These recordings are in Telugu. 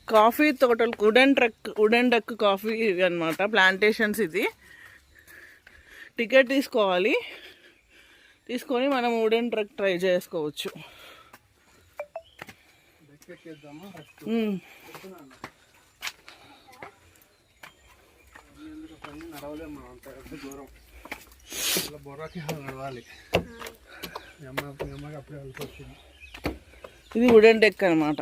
కాఫీ తోటలు వుడెన్ డక్ కాఫీ అనమాట, ప్లాంటేషన్స్. ఇది టికెట్ తీసుకోవాలి, తీసుకొని మనం వుడెన్ ట్రక్ ట్రై చేసుకోవచ్చు. ఇది వుడెన్ డెక్ అనమాట.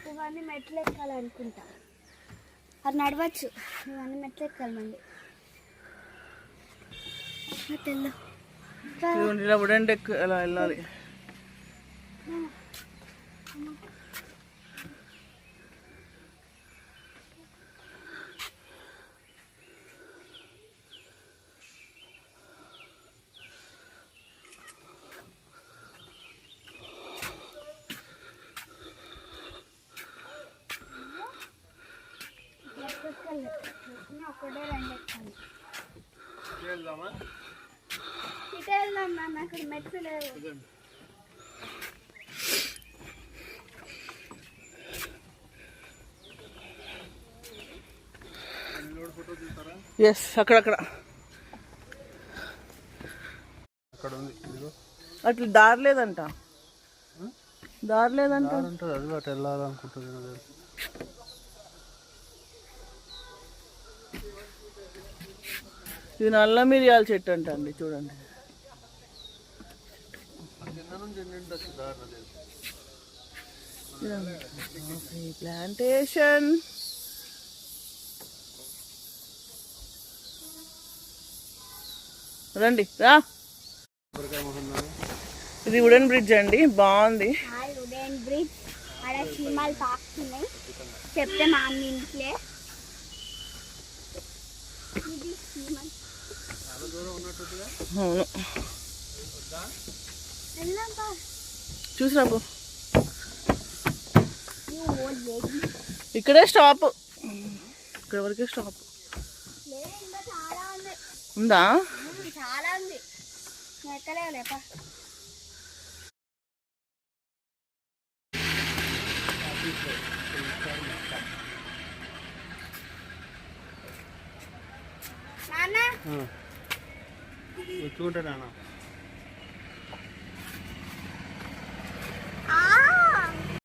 ఇవన్నీ మెట్లు ఎక్కాలనుకుంటా, అది నడవచ్చు. ఇవన్నీ మెట్లు ఎక్కాలి మళ్ళీ. ఇలా వుడెన్ డెక్ అలా వెళ్ళాలి. ఒకటే రెండు ఎక్కాలి. ఇటే వెళ్దాం నాన్న, అక్కడ మెట్లు లేవు. ఎస్, అక్కడక్కడ అట్లా దారి లేదంట. అది అటు వెళ్ళాలనుకుంటుంది. ఇది నల్ల మిరియాల చెట్టు అంట అండి, చూడండి. ప్లాంటేషన్. రండి రా. ఇది వుడెన్ బ్రిడ్జ్ అండి, బాగుంది. వుడెన్ బ్రిడ్జ్ ఆడ చీమలు పాకుతున్నాయి, చెప్తే మా ఇంట్లే. అవును, చూసిరాపు. ఇక్కడే స్టాప్, ఇక్కడ వరకే స్టాప్ ఉందా? చాలా ఉంది, ఎక్కలేవులేపా. వచ్చుకుంటా నాన్న.